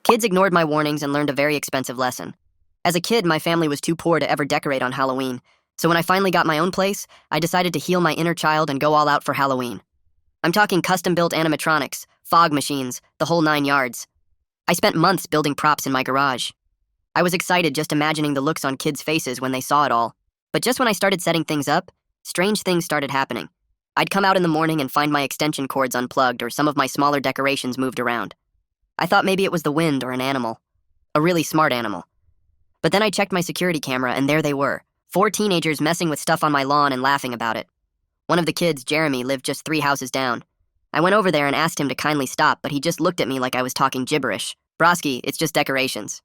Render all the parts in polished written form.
Kids ignored my warnings and learned a very expensive lesson. As a kid, my family was too poor to ever decorate on Halloween, so when I finally got my own place, I decided to heal my inner child and go all out for Halloween. I'm talking custom-built animatronics, fog machines, the whole 9 yards. I spent months building props in my garage. I was excited just imagining the looks on kids' faces when they saw it all. But just when I started setting things up, strange things started happening. I'd come out in the morning and find my extension cords unplugged or some of my smaller decorations moved around. I thought maybe it was the wind or an animal. A really smart animal. But then I checked my security camera and there they were, 4 teenagers messing with stuff on my lawn and laughing about it. One of the kids, Jeremy, lived just 3 houses down. I went over there and asked him to kindly stop, but he just looked at me like I was talking gibberish. "Broski, it's just decorations.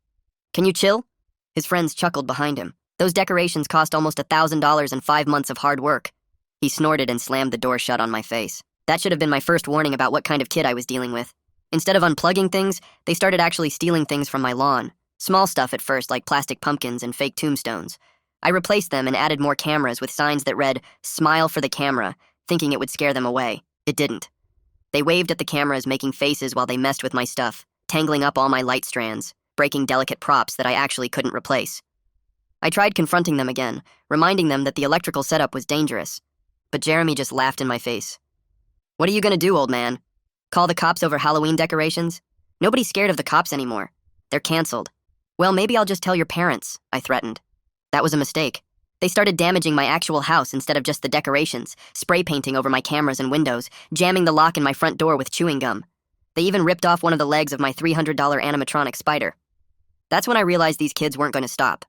Can you chill?" His friends chuckled behind him. "Those decorations cost almost $1,000 and 5 months of hard work." He snorted and slammed the door shut on my face. That should have been my first warning about what kind of kid I was dealing with. Instead of unplugging things, they started actually stealing things from my lawn. Small stuff at first, like plastic pumpkins and fake tombstones. I replaced them and added more cameras with signs that read, "Smile for the camera," thinking it would scare them away. It didn't. They waved at the cameras, making faces while they messed with my stuff, tangling up all my light strands, breaking delicate props that I actually couldn't replace. I tried confronting them again, reminding them that the electrical setup was dangerous. But Jeremy just laughed in my face. "What are you gonna do, old man? Call the cops over Halloween decorations? Nobody's scared of the cops anymore. They're canceled." "Well, maybe I'll just tell your parents," I threatened. That was a mistake. They started damaging my actual house instead of just the decorations, spray painting over my cameras and windows, jamming the lock in my front door with chewing gum. They even ripped off one of the legs of my $300 animatronic spider. That's when I realized these kids weren't going to stop.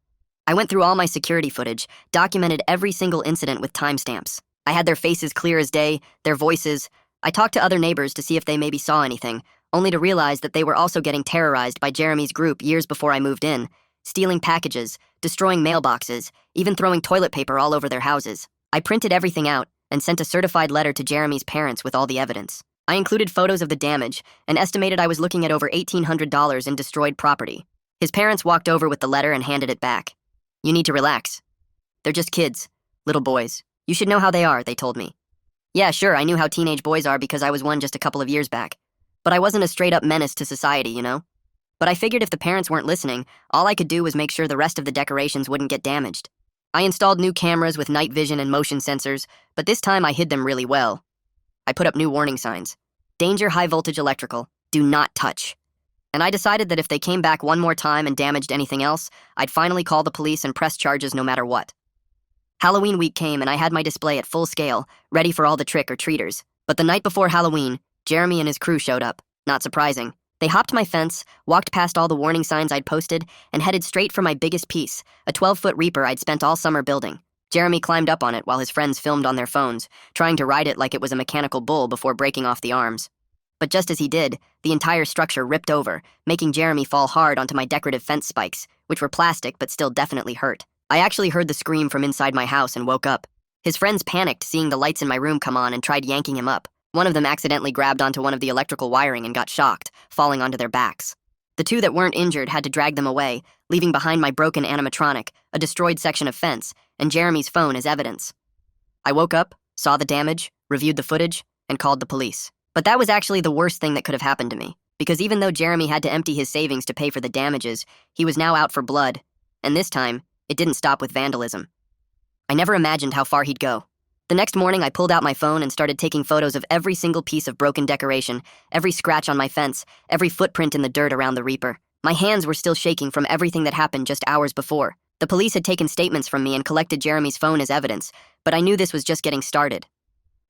I went through all my security footage, documented every single incident with timestamps. I had their faces clear as day, their voices. I talked to other neighbors to see if they maybe saw anything, only to realize that they were also getting terrorized by Jeremy's group years before I moved in, stealing packages, destroying mailboxes, even throwing toilet paper all over their houses. I printed everything out and sent a certified letter to Jeremy's parents with all the evidence. I included photos of the damage and estimated I was looking at over $1,800 in destroyed property. His parents walked over with the letter and handed it back. "You need to relax. They're just kids, little boys. You should know how they are," they told me. Yeah, sure, I knew how teenage boys are because I was one just a couple of years back. But I wasn't a straight-up menace to society, you know? But I figured if the parents weren't listening, all I could do was make sure the rest of the decorations wouldn't get damaged. I installed new cameras with night vision and motion sensors, but this time I hid them really well. I put up new warning signs. "Danger, high-voltage electrical. Do not touch." And I decided that if they came back one more time and damaged anything else, I'd finally call the police and press charges no matter what. Halloween week came and I had my display at full scale, ready for all the trick-or-treaters. But the night before Halloween, Jeremy and his crew showed up. Not surprising. They hopped my fence, walked past all the warning signs I'd posted, and headed straight for my biggest piece, a 12-foot Reaper I'd spent all summer building. Jeremy climbed up on it while his friends filmed on their phones, trying to ride it like it was a mechanical bull before breaking off the arms. But just as he did, the entire structure ripped over, making Jeremy fall hard onto my decorative fence spikes, which were plastic but still definitely hurt. I actually heard the scream from inside my house and woke up. His friends panicked seeing the lights in my room come on and tried yanking him up. One of them accidentally grabbed onto one of the electrical wiring and got shocked, falling onto their backs. The 2 that weren't injured had to drag them away, leaving behind my broken animatronic, a destroyed section of fence, and Jeremy's phone as evidence. I woke up, saw the damage, reviewed the footage, and called the police. But that was actually the worst thing that could have happened to me, because even though Jeremy had to empty his savings to pay for the damages, he was now out for blood, and this time, it didn't stop with vandalism. I never imagined how far he'd go. The next morning, I pulled out my phone and started taking photos of every single piece of broken decoration, every scratch on my fence, every footprint in the dirt around the Reaper. My hands were still shaking from everything that happened just hours before. The police had taken statements from me and collected Jeremy's phone as evidence, but I knew this was just getting started.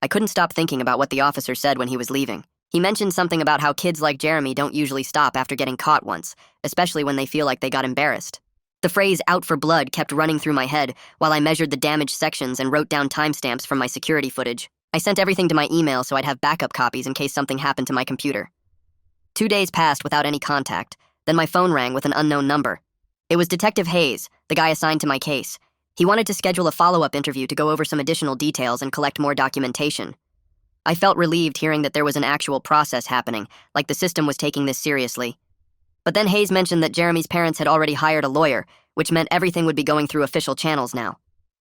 I couldn't stop thinking about what the officer said when he was leaving. He mentioned something about how kids like Jeremy don't usually stop after getting caught once, especially when they feel like they got embarrassed. The phrase "out for blood" kept running through my head while I measured the damaged sections and wrote down timestamps from my security footage. I sent everything to my email so I'd have backup copies in case something happened to my computer. 2 days passed without any contact, then my phone rang with an unknown number. It was Detective Hayes, the guy assigned to my case. He wanted to schedule a follow-up interview to go over some additional details and collect more documentation. I felt relieved hearing that there was an actual process happening, like the system was taking this seriously. But then Hayes mentioned that Jeremy's parents had already hired a lawyer, which meant everything would be going through official channels now.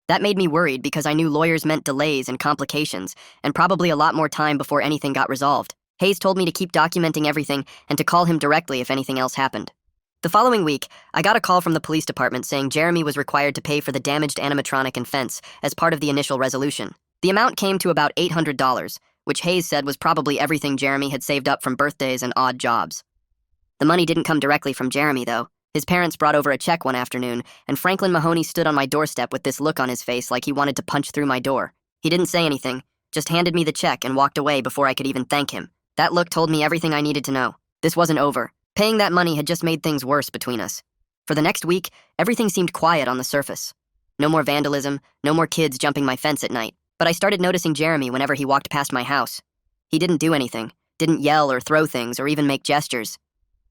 That made me worried because I knew lawyers meant delays and complications, and probably a lot more time before anything got resolved. Hayes told me to keep documenting everything and to call him directly if anything else happened. The following week, I got a call from the police department saying Jeremy was required to pay for the damaged animatronic and fence as part of the initial resolution. The amount came to about $800, which Hayes said was probably everything Jeremy had saved up from birthdays and odd jobs. The money didn't come directly from Jeremy, though. His parents brought over a check one afternoon, and Franklin Mahoney stood on my doorstep with this look on his face like he wanted to punch through my door. He didn't say anything, just handed me the check and walked away before I could even thank him. That look told me everything I needed to know. This wasn't over. Paying that money had just made things worse between us. For the next week, everything seemed quiet on the surface. No more vandalism, no more kids jumping my fence at night. But I started noticing Jeremy whenever he walked past my house. He didn't do anything, didn't yell or throw things or even make gestures.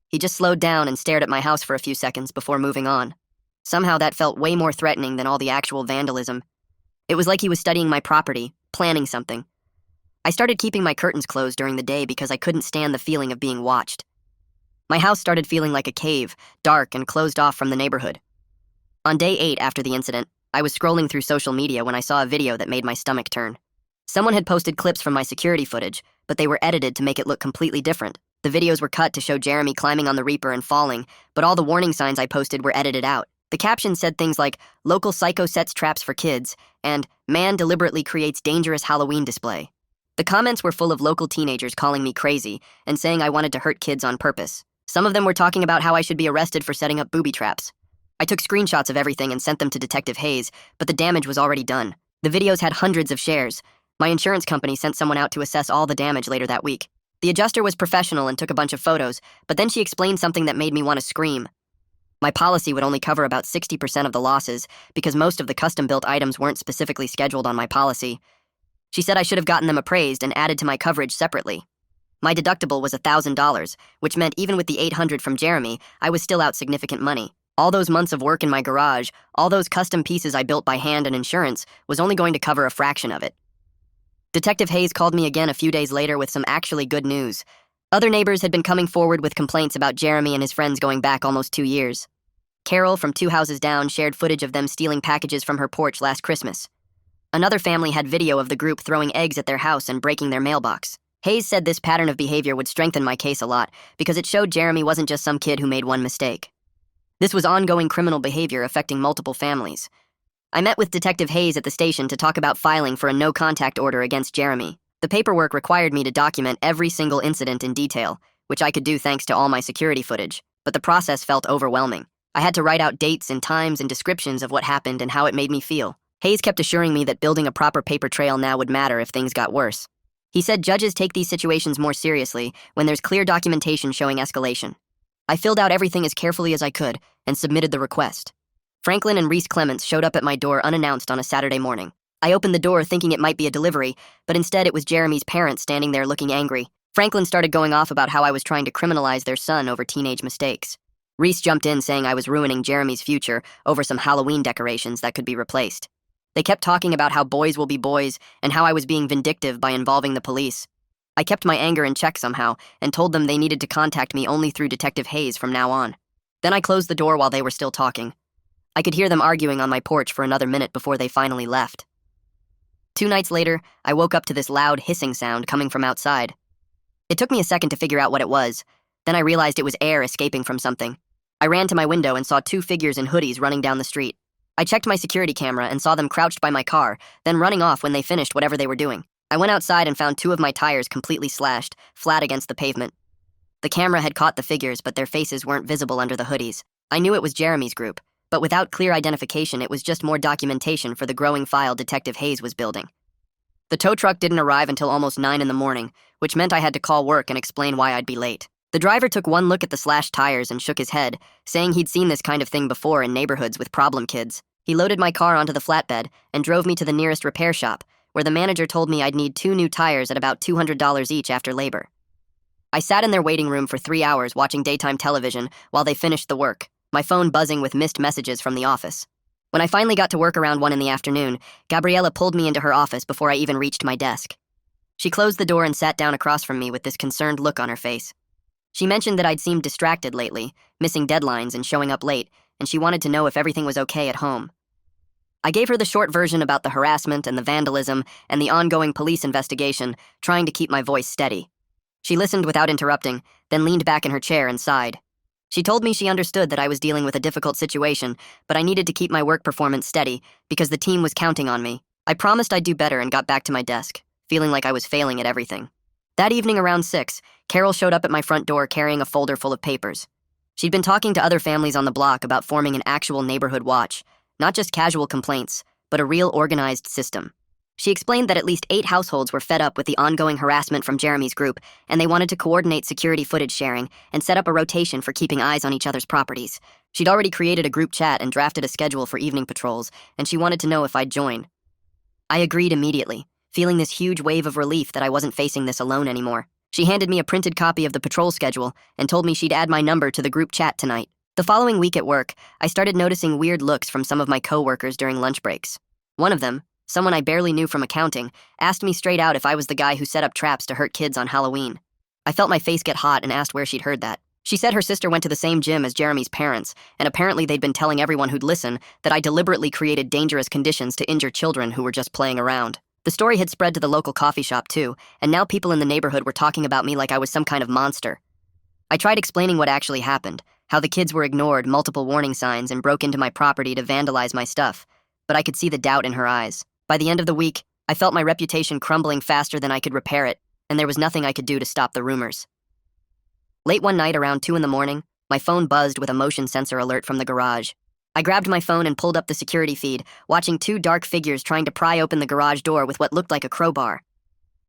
He just slowed down and stared at my house for a few seconds before moving on. Somehow that felt way more threatening than all the actual vandalism. It was like he was studying my property, planning something. I started keeping my curtains closed during the day because I couldn't stand the feeling of being watched. My house started feeling like a cave, dark and closed off from the neighborhood. On day 8 after the incident, I was scrolling through social media when I saw a video that made my stomach turn. Someone had posted clips from my security footage, but they were edited to make it look completely different. The videos were cut to show Jeremy climbing on the Reaper and falling, but all the warning signs I posted were edited out. The caption said things like, "Local psycho sets traps for kids," and "Man deliberately creates dangerous Halloween display." The comments were full of local teenagers calling me crazy and saying I wanted to hurt kids on purpose. Some of them were talking about how I should be arrested for setting up booby traps. I took screenshots of everything and sent them to Detective Hayes, but the damage was already done. The videos had hundreds of shares. My insurance company sent someone out to assess all the damage later that week. The adjuster was professional and took a bunch of photos, but then she explained something that made me want to scream. My policy would only cover about 60% of the losses because most of the custom-built items weren't specifically scheduled on my policy. She said I should have gotten them appraised and added to my coverage separately. My deductible was $1,000, which meant even with the $800 from Jeremy, I was still out significant money. All those months of work in my garage, all those custom pieces I built by hand and insurance, was only going to cover a fraction of it. Detective Hayes called me again a few days later with some actually good news. Other neighbors had been coming forward with complaints about Jeremy and his friends going back almost 2 years. Carol, from 2 houses down, shared footage of them stealing packages from her porch last Christmas. Another family had video of the group throwing eggs at their house and breaking their mailbox. Hayes said this pattern of behavior would strengthen my case a lot because it showed Jeremy wasn't just some kid who made one mistake. This was ongoing criminal behavior affecting multiple families. I met with Detective Hayes at the station to talk about filing for a no-contact order against Jeremy. The paperwork required me to document every single incident in detail, which I could do thanks to all my security footage, but the process felt overwhelming. I had to write out dates and times and descriptions of what happened and how it made me feel. Hayes kept assuring me that building a proper paper trail now would matter if things got worse. He said judges take these situations more seriously when there's clear documentation showing escalation. I filled out everything as carefully as I could and submitted the request. Franklin and Reese Clements showed up at my door unannounced on a Saturday morning. I opened the door thinking it might be a delivery, but instead it was Jeremy's parents standing there looking angry. Franklin started going off about how I was trying to criminalize their son over teenage mistakes. Reese jumped in saying I was ruining Jeremy's future over some Halloween decorations that could be replaced. They kept talking about how boys will be boys and how I was being vindictive by involving the police. I kept my anger in check somehow and told them they needed to contact me only through Detective Hayes from now on. Then I closed the door while they were still talking. I could hear them arguing on my porch for another minute before they finally left. 2 nights later, I woke up to this loud hissing sound coming from outside. It took me a second to figure out what it was. Then I realized it was air escaping from something. I ran to my window and saw 2 figures in hoodies running down the street. I checked my security camera and saw them crouched by my car, then running off when they finished whatever they were doing. I went outside and found 2 of my tires completely slashed, flat against the pavement. The camera had caught the figures, but their faces weren't visible under the hoodies. I knew it was Jeremy's group, but without clear identification, it was just more documentation for the growing file Detective Hayes was building. The tow truck didn't arrive until almost 9 in the morning, which meant I had to call work and explain why I'd be late. The driver took one look at the slashed tires and shook his head, saying he'd seen this kind of thing before in neighborhoods with problem kids. He loaded my car onto the flatbed and drove me to the nearest repair shop, where the manager told me I'd need 2 new tires at about $200 each after labor. I sat in their waiting room for 3 hours watching daytime television while they finished the work, my phone buzzing with missed messages from the office. When I finally got to work around 1 in the afternoon, Gabriella pulled me into her office before I even reached my desk. She closed the door and sat down across from me with this concerned look on her face. She mentioned that I'd seemed distracted lately, missing deadlines and showing up late, and she wanted to know if everything was okay at home. I gave her the short version about the harassment and the vandalism and the ongoing police investigation, trying to keep my voice steady. She listened without interrupting, then leaned back in her chair and sighed. She told me she understood that I was dealing with a difficult situation, but I needed to keep my work performance steady because the team was counting on me. I promised I'd do better and got back to my desk, feeling like I was failing at everything. That evening around 6, Carol showed up at my front door carrying a folder full of papers. She'd been talking to other families on the block about forming an actual neighborhood watch, not just casual complaints, but a real organized system. She explained that at least 8 households were fed up with the ongoing harassment from Jeremy's group, and they wanted to coordinate security footage sharing and set up a rotation for keeping eyes on each other's properties. She'd already created a group chat and drafted a schedule for evening patrols, and she wanted to know if I'd join. I agreed immediately, feeling this huge wave of relief that I wasn't facing this alone anymore. She handed me a printed copy of the patrol schedule and told me she'd add my number to the group chat tonight. The following week at work, I started noticing weird looks from some of my coworkers during lunch breaks. One of them, someone I barely knew from accounting, asked me straight out if I was the guy who set up traps to hurt kids on Halloween. I felt my face get hot and asked where she'd heard that. She said her sister went to the same gym as Jeremy's parents, and apparently they'd been telling everyone who'd listen that I deliberately created dangerous conditions to injure children who were just playing around. The story had spread to the local coffee shop too, and now people in the neighborhood were talking about me like I was some kind of monster. I tried explaining what actually happened, how the kids were ignored multiple warning signs and broke into my property to vandalize my stuff, but I could see the doubt in her eyes. By the end of the week, I felt my reputation crumbling faster than I could repair it, and there was nothing I could do to stop the rumors. Late one night around 2 a.m, my phone buzzed with a motion sensor alert from the garage. I grabbed my phone and pulled up the security feed, watching 2 dark figures trying to pry open the garage door with what looked like a crowbar.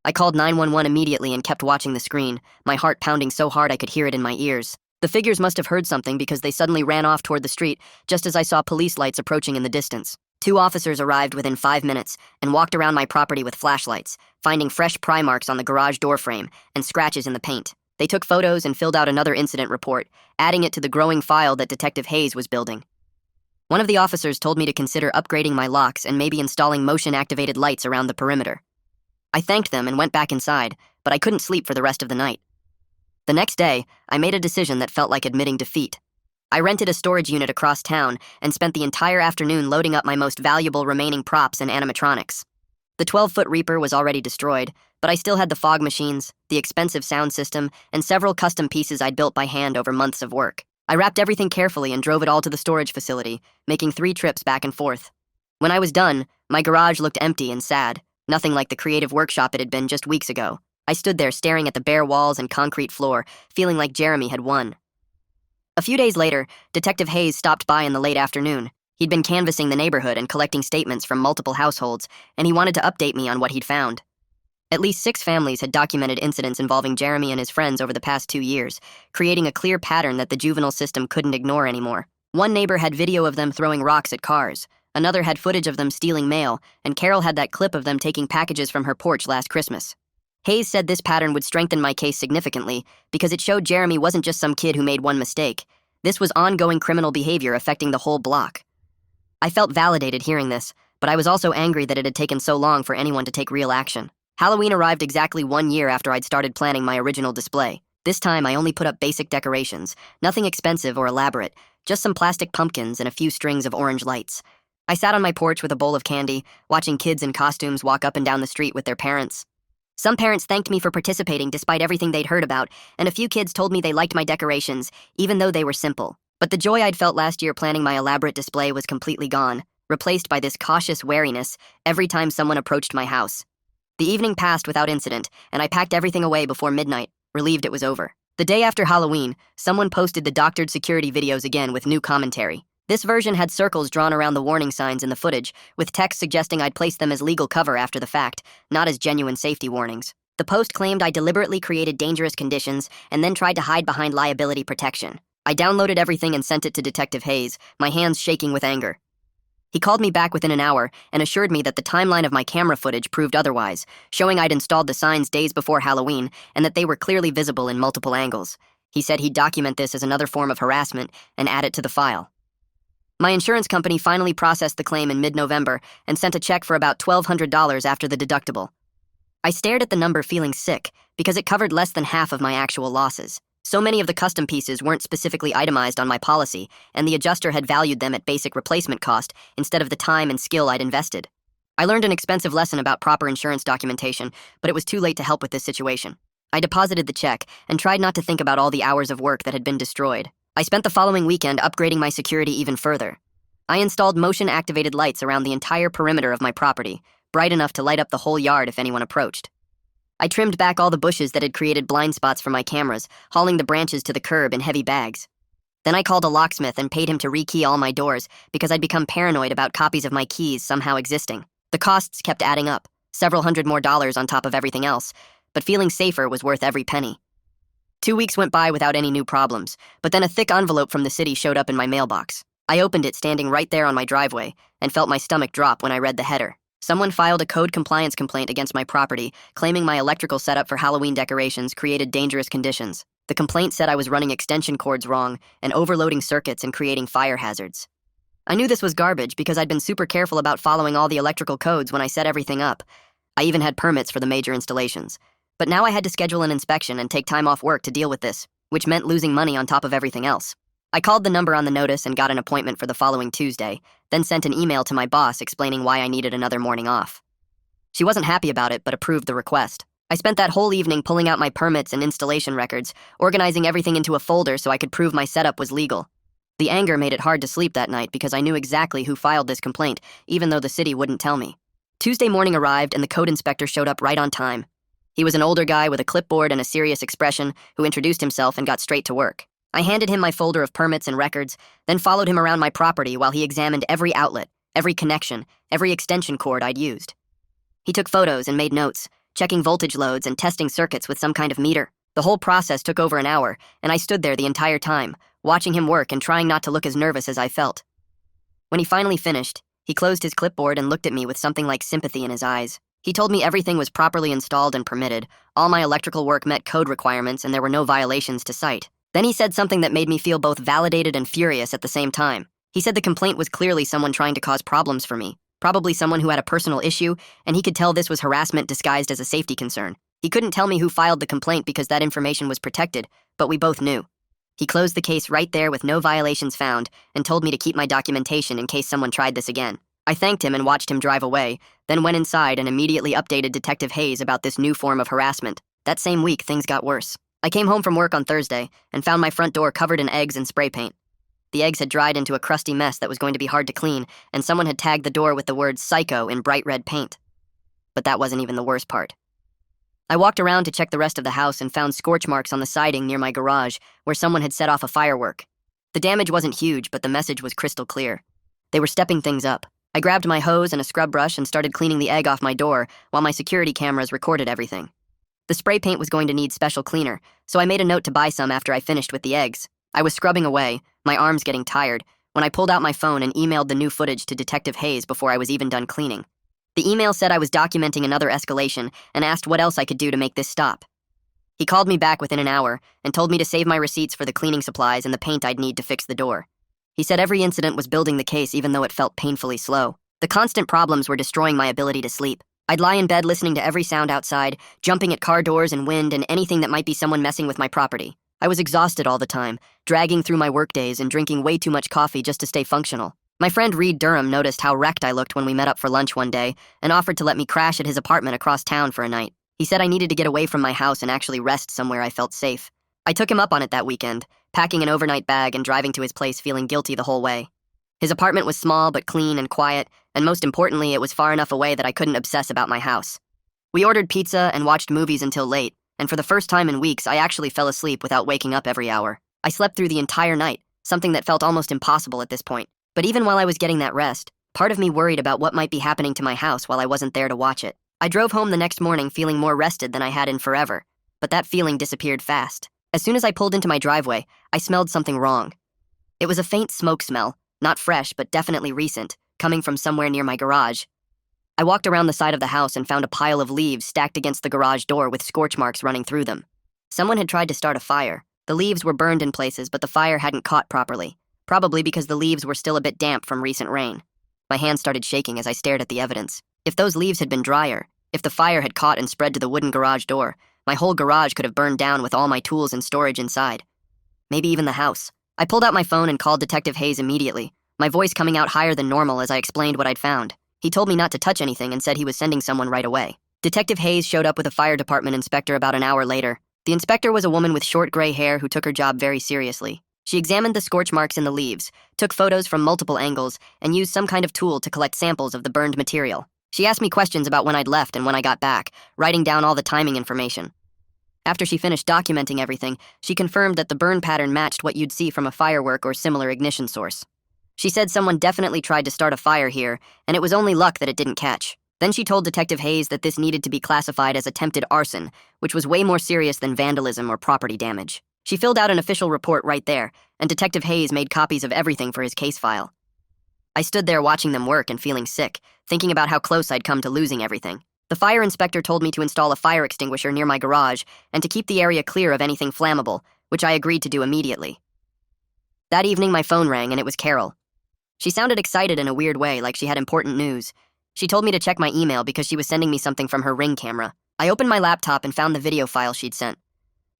I called 911 immediately and kept watching the screen, my heart pounding so hard I could hear it in my ears. The figures must have heard something because they suddenly ran off toward the street just as I saw police lights approaching in the distance. 2 officers arrived within 5 minutes and walked around my property with flashlights, finding fresh pry marks on the garage door frame and scratches in the paint. They took photos and filled out another incident report, adding it to the growing file that Detective Hayes was building. One of the officers told me to consider upgrading my locks and maybe installing motion-activated lights around the perimeter. I thanked them and went back inside, but I couldn't sleep for the rest of the night. The next day, I made a decision that felt like admitting defeat. I rented a storage unit across town and spent the entire afternoon loading up my most valuable remaining props and animatronics. The 12-foot Reaper was already destroyed, but I still had the fog machines, the expensive sound system, and several custom pieces I'd built by hand over months of work. I wrapped everything carefully and drove it all to the storage facility, making 3 trips back and forth. When I was done, my garage looked empty and sad, nothing like the creative workshop it had been just weeks ago. I stood there staring at the bare walls and concrete floor, feeling like Jeremy had won. A few days later, Detective Hayes stopped by in the late afternoon. He'd been canvassing the neighborhood and collecting statements from multiple households, and he wanted to update me on what he'd found. At least 6 families had documented incidents involving Jeremy and his friends over the past 2 years, creating a clear pattern that the juvenile system couldn't ignore anymore. One neighbor had video of them throwing rocks at cars, another had footage of them stealing mail, and Carol had that clip of them taking packages from her porch last Christmas. Hayes said this pattern would strengthen my case significantly because it showed Jeremy wasn't just some kid who made one mistake. This was ongoing criminal behavior affecting the whole block. I felt validated hearing this, but I was also angry that it had taken so long for anyone to take real action. Halloween arrived exactly 1 year after I'd started planning my original display. This time, I only put up basic decorations, nothing expensive or elaborate, just some plastic pumpkins and a few strings of orange lights. I sat on my porch with a bowl of candy, watching kids in costumes walk up and down the street with their parents. Some parents thanked me for participating despite everything they'd heard about, and a few kids told me they liked my decorations, even though they were simple. But the joy I'd felt last year planning my elaborate display was completely gone, replaced by this cautious wariness every time someone approached my house. The evening passed without incident, and I packed everything away before midnight, relieved it was over. The day after Halloween, someone posted the doctored security videos again with new commentary. This version had circles drawn around the warning signs in the footage, with text suggesting I'd placed them as legal cover after the fact, not as genuine safety warnings. The post claimed I deliberately created dangerous conditions and then tried to hide behind liability protection. I downloaded everything and sent it to Detective Hayes, my hands shaking with anger. He called me back within an hour and assured me that the timeline of my camera footage proved otherwise, showing I'd installed the signs days before Halloween and that they were clearly visible in multiple angles. He said he'd document this as another form of harassment and add it to the file. My insurance company finally processed the claim in mid-November and sent a check for about $1,200 after the deductible. I stared at the number feeling sick because it covered less than half of my actual losses. So many of the custom pieces weren't specifically itemized on my policy, and the adjuster had valued them at basic replacement cost instead of the time and skill I'd invested. I learned an expensive lesson about proper insurance documentation, but it was too late to help with this situation. I deposited the check and tried not to think about all the hours of work that had been destroyed. I spent the following weekend upgrading my security even further. I installed motion-activated lights around the entire perimeter of my property, bright enough to light up the whole yard if anyone approached. I trimmed back all the bushes that had created blind spots for my cameras, hauling the branches to the curb in heavy bags. Then I called a locksmith and paid him to rekey all my doors because I'd become paranoid about copies of my keys somehow existing. The costs kept adding up, several $100 more on top of everything else, but feeling safer was worth every penny. 2 weeks went by without any new problems, but then a thick envelope from the city showed up in my mailbox. I opened it standing right there on my driveway and felt my stomach drop when I read the header. Someone filed a code compliance complaint against my property, claiming my electrical setup for Halloween decorations created dangerous conditions. The complaint said I was running extension cords wrong and overloading circuits and creating fire hazards. I knew this was garbage because I'd been super careful about following all the electrical codes when I set everything up. I even had permits for the major installations. But now I had to schedule an inspection and take time off work to deal with this, which meant losing money on top of everything else. I called the number on the notice and got an appointment for the following Tuesday, then sent an email to my boss explaining why I needed another morning off. She wasn't happy about it, but approved the request. I spent that whole evening pulling out my permits and installation records, organizing everything into a folder so I could prove my setup was legal. The anger made it hard to sleep that night because I knew exactly who filed this complaint, even though the city wouldn't tell me. Tuesday morning arrived and the code inspector showed up right on time. He was an older guy with a clipboard and a serious expression who introduced himself and got straight to work. I handed him my folder of permits and records, then followed him around my property while he examined every outlet, every connection, every extension cord I'd used. He took photos and made notes, checking voltage loads and testing circuits with some kind of meter. The whole process took over an hour, and I stood there the entire time, watching him work and trying not to look as nervous as I felt. When he finally finished, he closed his clipboard and looked at me with something like sympathy in his eyes. He told me everything was properly installed and permitted, all my electrical work met code requirements, and there were no violations to cite. Then he said something that made me feel both validated and furious at the same time. He said the complaint was clearly someone trying to cause problems for me, probably someone who had a personal issue, and he could tell this was harassment disguised as a safety concern. He couldn't tell me who filed the complaint because that information was protected, but we both knew. He closed the case right there with no violations found and told me to keep my documentation in case someone tried this again. I thanked him and watched him drive away, then went inside and immediately updated Detective Hayes about this new form of harassment. That same week, things got worse. I came home from work on Thursday and found my front door covered in eggs and spray paint. The eggs had dried into a crusty mess that was going to be hard to clean, and someone had tagged the door with the word "psycho" in bright red paint. But that wasn't even the worst part. I walked around to check the rest of the house and found scorch marks on the siding near my garage where someone had set off a firework. The damage wasn't huge, but the message was crystal clear. They were stepping things up. I grabbed my hose and a scrub brush and started cleaning the egg off my door while my security cameras recorded everything. The spray paint was going to need special cleaner, so I made a note to buy some after I finished with the eggs. I was scrubbing away, my arms getting tired, when I pulled out my phone and emailed the new footage to Detective Hayes before I was even done cleaning. The email said I was documenting another escalation and asked what else I could do to make this stop. He called me back within an hour and told me to save my receipts for the cleaning supplies and the paint I'd need to fix the door. He said every incident was building the case even though it felt painfully slow. The constant problems were destroying my ability to sleep. I'd lie in bed listening to every sound outside, jumping at car doors and wind and anything that might be someone messing with my property. I was exhausted all the time, dragging through my workdays and drinking way too much coffee just to stay functional. My friend Reed Durham noticed how wrecked I looked when we met up for lunch one day and offered to let me crash at his apartment across town for a night. He said I needed to get away from my house and actually rest somewhere I felt safe. I took him up on it that weekend, packing an overnight bag and driving to his place feeling guilty the whole way. His apartment was small but clean and quiet, and most importantly, it was far enough away that I couldn't obsess about my house. We ordered pizza and watched movies until late, and for the first time in weeks, I actually fell asleep without waking up every hour. I slept through the entire night, something that felt almost impossible at this point. But even while I was getting that rest, part of me worried about what might be happening to my house while I wasn't there to watch it. I drove home the next morning feeling more rested than I had in forever, but that feeling disappeared fast. As soon as I pulled into my driveway, I smelled something wrong. It was a faint smoke smell, not fresh but definitely recent, coming from somewhere near my garage. I walked around the side of the house and found a pile of leaves stacked against the garage door with scorch marks running through them. Someone had tried to start a fire. The leaves were burned in places, but the fire hadn't caught properly, probably because the leaves were still a bit damp from recent rain. My hands started shaking as I stared at the evidence. If those leaves had been drier, if the fire had caught and spread to the wooden garage door, my whole garage could have burned down with all my tools and storage inside. Maybe even the house. I pulled out my phone and called Detective Hayes immediately, my voice coming out higher than normal as I explained what I'd found. He told me not to touch anything and said he was sending someone right away. Detective Hayes showed up with a fire department inspector about an hour later. The inspector was a woman with short gray hair who took her job very seriously. She examined the scorch marks in the leaves, took photos from multiple angles, and used some kind of tool to collect samples of the burned material. She asked me questions about when I'd left and when I got back, writing down all the timing information. After she finished documenting everything, she confirmed that the burn pattern matched what you'd see from a firework or similar ignition source. She said someone definitely tried to start a fire here, and it was only luck that it didn't catch. Then she told Detective Hayes that this needed to be classified as attempted arson, which was way more serious than vandalism or property damage. She filled out an official report right there, and Detective Hayes made copies of everything for his case file. I stood there watching them work and feeling sick, thinking about how close I'd come to losing everything. The fire inspector told me to install a fire extinguisher near my garage and to keep the area clear of anything flammable, which I agreed to do immediately. That evening, my phone rang, and it was Carol. She sounded excited in a weird way, like she had important news. She told me to check my email because she was sending me something from her Ring camera. I opened my laptop and found the video file she'd sent.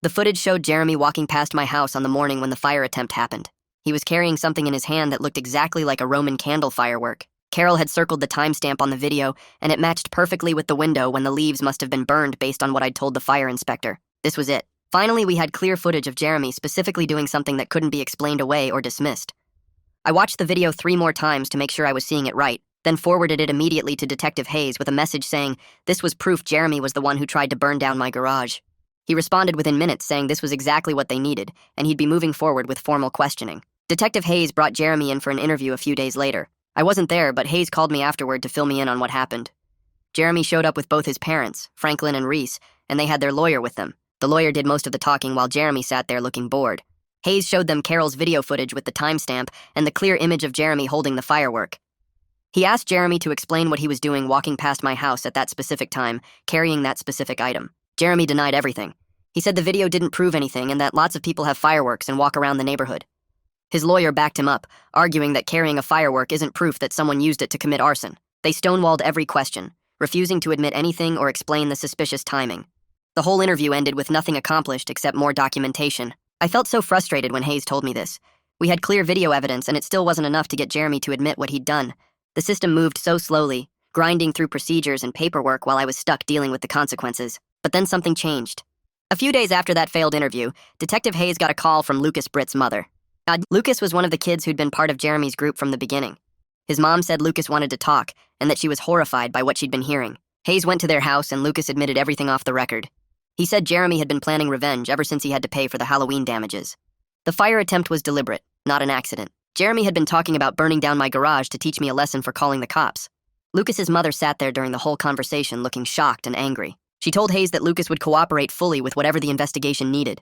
The footage showed Jeremy walking past my house on the morning when the fire attempt happened. He was carrying something in his hand that looked exactly like a Roman candle firework. Carol had circled the timestamp on the video, and it matched perfectly with the window when the leaves must have been burned based on what I'd told the fire inspector. This was it. Finally, we had clear footage of Jeremy specifically doing something that couldn't be explained away or dismissed. I watched the video 3 more times to make sure I was seeing it right, then forwarded it immediately to Detective Hayes with a message saying this was proof Jeremy was the one who tried to burn down my garage. He responded within minutes saying this was exactly what they needed, and he'd be moving forward with formal questioning. Detective Hayes brought Jeremy in for an interview a few days later. I wasn't there, but Hayes called me afterward to fill me in on what happened. Jeremy showed up with both his parents, Franklin and Reese, and they had their lawyer with them. The lawyer did most of the talking while Jeremy sat there looking bored. Hayes showed them Carol's video footage with the timestamp and the clear image of Jeremy holding the firework. He asked Jeremy to explain what he was doing walking past my house at that specific time, carrying that specific item. Jeremy denied everything. He said the video didn't prove anything and that lots of people have fireworks and walk around the neighborhood. His lawyer backed him up, arguing that carrying a firework isn't proof that someone used it to commit arson. They stonewalled every question, refusing to admit anything or explain the suspicious timing. The whole interview ended with nothing accomplished except more documentation. I felt so frustrated when Hayes told me this. We had clear video evidence, and it still wasn't enough to get Jeremy to admit what he'd done. The system moved so slowly, grinding through procedures and paperwork while I was stuck dealing with the consequences. But then something changed. A few days after that failed interview, Detective Hayes got a call from Lucas Britt's mother. Lucas was one of the kids who'd been part of Jeremy's group from the beginning. His mom said Lucas wanted to talk, and that she was horrified by what she'd been hearing. Hayes went to their house, and Lucas admitted everything off the record. He said Jeremy had been planning revenge ever since he had to pay for the Halloween damages. The fire attempt was deliberate, not an accident. Jeremy had been talking about burning down my garage to teach me a lesson for calling the cops. Lucas's mother sat there during the whole conversation looking shocked and angry. She told Hayes that Lucas would cooperate fully with whatever the investigation needed.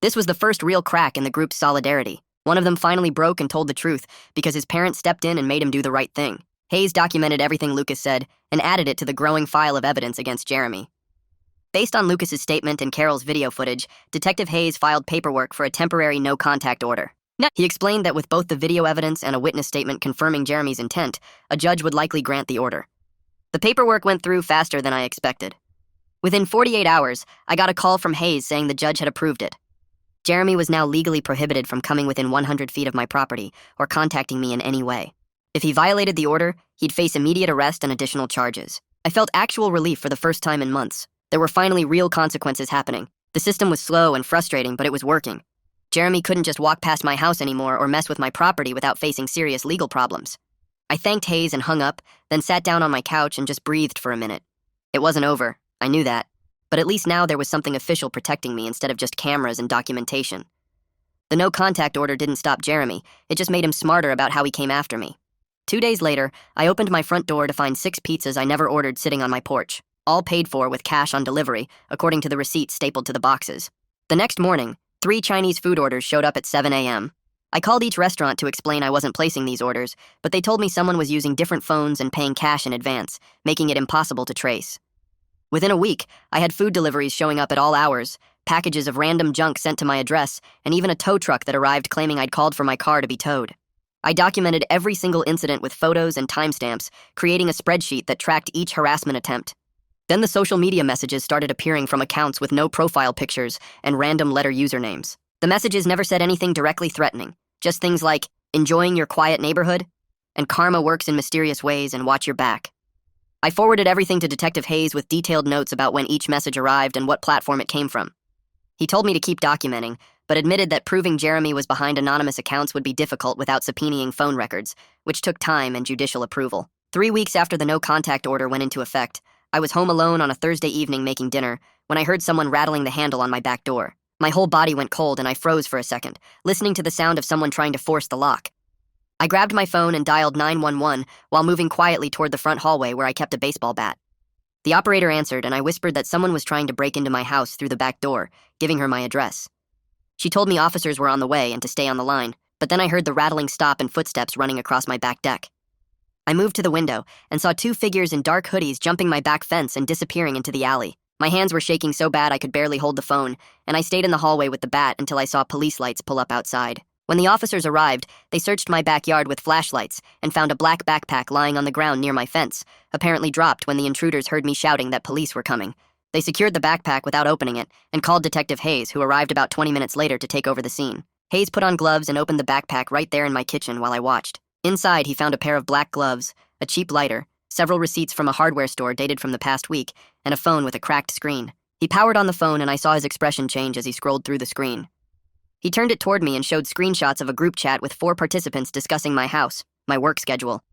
This was the first real crack in the group's solidarity. One of them finally broke and told the truth because his parents stepped in and made him do the right thing. Hayes documented everything Lucas said and added it to the growing file of evidence against Jeremy. Based on Lucas's statement and Carol's video footage, Detective Hayes filed paperwork for a temporary no-contact order. He explained that with both the video evidence and a witness statement confirming Jeremy's intent, a judge would likely grant the order. The paperwork went through faster than I expected. Within 48 hours, I got a call from Hayes saying the judge had approved it. Jeremy was now legally prohibited from coming within 100 feet of my property or contacting me in any way. If he violated the order, he'd face immediate arrest and additional charges. I felt actual relief for the first time in months. There were finally real consequences happening. The system was slow and frustrating, but it was working. Jeremy couldn't just walk past my house anymore or mess with my property without facing serious legal problems. I thanked Hayes and hung up, then sat down on my couch and just breathed for a minute. It wasn't over. I knew that. But at least now there was something official protecting me instead of just cameras and documentation. The no-contact order didn't stop Jeremy. It just made him smarter about how he came after me. 2 days later, I opened my front door to find 6 pizzas I never ordered sitting on my porch, all paid for with cash on delivery, according to the receipts stapled to the boxes. The next morning, 3 Chinese food orders showed up at 7 a.m. I called each restaurant to explain I wasn't placing these orders, but they told me someone was using different phones and paying cash in advance, making it impossible to trace. Within a week, I had food deliveries showing up at all hours, packages of random junk sent to my address, and even a tow truck that arrived claiming I'd called for my car to be towed. I documented every single incident with photos and timestamps, creating a spreadsheet that tracked each harassment attempt. Then the social media messages started appearing from accounts with no profile pictures and random letter usernames. The messages never said anything directly threatening, just things like, enjoying your quiet neighborhood, and karma works in mysterious ways and watch your back. I forwarded everything to Detective Hayes with detailed notes about when each message arrived and what platform it came from. He told me to keep documenting, but admitted that proving Jeremy was behind anonymous accounts would be difficult without subpoenaing phone records, which took time and judicial approval. 3 weeks after the no-contact order went into effect, I was home alone on a Thursday evening making dinner when I heard someone rattling the handle on my back door. My whole body went cold and I froze for a second, listening to the sound of someone trying to force the lock. I grabbed my phone and dialed 911 while moving quietly toward the front hallway where I kept a baseball bat. The operator answered, and I whispered that someone was trying to break into my house through the back door, giving her my address. She told me officers were on the way and to stay on the line, but then I heard the rattling stop and footsteps running across my back deck. I moved to the window and saw 2 figures in dark hoodies jumping my back fence and disappearing into the alley. My hands were shaking so bad I could barely hold the phone, and I stayed in the hallway with the bat until I saw police lights pull up outside. When the officers arrived, they searched my backyard with flashlights and found a black backpack lying on the ground near my fence, apparently dropped when the intruders heard me shouting that police were coming. They secured the backpack without opening it and called Detective Hayes, who arrived about 20 minutes later to take over the scene. Hayes put on gloves and opened the backpack right there in my kitchen while I watched. Inside, he found a pair of black gloves, a cheap lighter, several receipts from a hardware store dated from the past week, and a phone with a cracked screen. He powered on the phone and I saw his expression change as he scrolled through the screen. He turned it toward me and showed screenshots of a group chat with 4 participants discussing my house, my work schedule,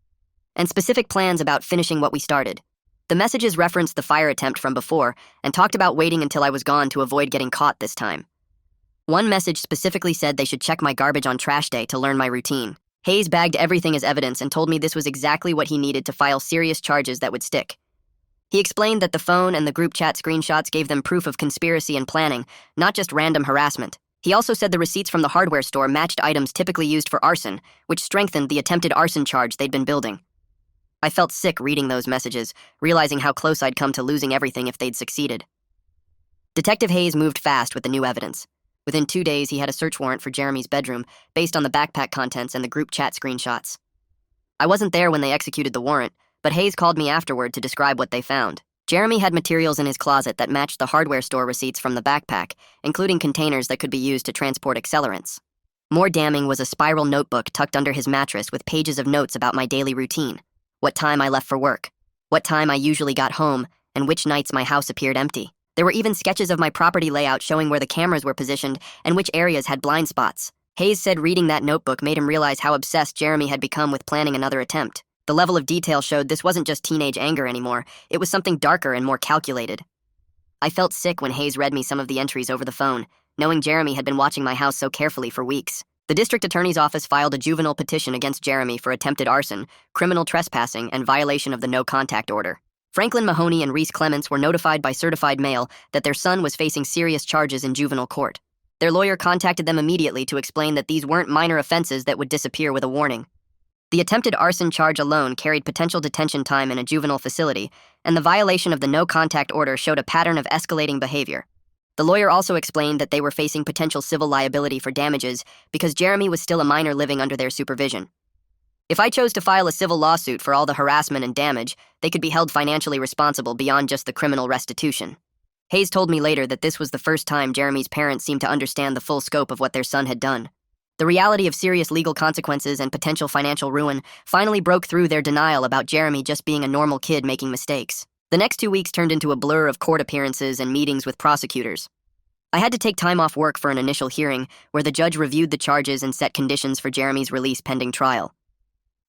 and specific plans about finishing what we started. The messages referenced the fire attempt from before and talked about waiting until I was gone to avoid getting caught this time. One message specifically said they should check my garbage on trash day to learn my routine. Hayes bagged everything as evidence and told me this was exactly what he needed to file serious charges that would stick. He explained that the phone and the group chat screenshots gave them proof of conspiracy and planning, not just random harassment. He also said the receipts from the hardware store matched items typically used for arson, which strengthened the attempted arson charge they'd been building. I felt sick reading those messages, realizing how close I'd come to losing everything if they'd succeeded. Detective Hayes moved fast with the new evidence. Within 2 days, he had a search warrant for Jeremy's bedroom based on the backpack contents and the group chat screenshots. I wasn't there when they executed the warrant, but Hayes called me afterward to describe what they found. Jeremy had materials in his closet that matched the hardware store receipts from the backpack, including containers that could be used to transport accelerants. More damning was a spiral notebook tucked under his mattress with pages of notes about my daily routine, what time I left for work, what time I usually got home, and which nights my house appeared empty. There were even sketches of my property layout showing where the cameras were positioned and which areas had blind spots. Hayes said reading that notebook made him realize how obsessed Jeremy had become with planning another attempt. The level of detail showed this wasn't just teenage anger anymore, it was something darker and more calculated. I felt sick when Hayes read me some of the entries over the phone, knowing Jeremy had been watching my house so carefully for weeks. The district attorney's office filed a juvenile petition against Jeremy for attempted arson, criminal trespassing, and violation of the no-contact order. Franklin Mahoney and Reese Clements were notified by certified mail that their son was facing serious charges in juvenile court. Their lawyer contacted them immediately to explain that these weren't minor offenses that would disappear with a warning. The attempted arson charge alone carried potential detention time in a juvenile facility, and the violation of the no-contact order showed a pattern of escalating behavior. The lawyer also explained that they were facing potential civil liability for damages because Jeremy was still a minor living under their supervision. If I chose to file a civil lawsuit for all the harassment and damage, they could be held financially responsible beyond just the criminal restitution. Hayes told me later that this was the first time Jeremy's parents seemed to understand the full scope of what their son had done. The reality of serious legal consequences and potential financial ruin finally broke through their denial about Jeremy just being a normal kid making mistakes. The next 2 weeks turned into a blur of court appearances and meetings with prosecutors. I had to take time off work for an initial hearing where the judge reviewed the charges and set conditions for Jeremy's release pending trial.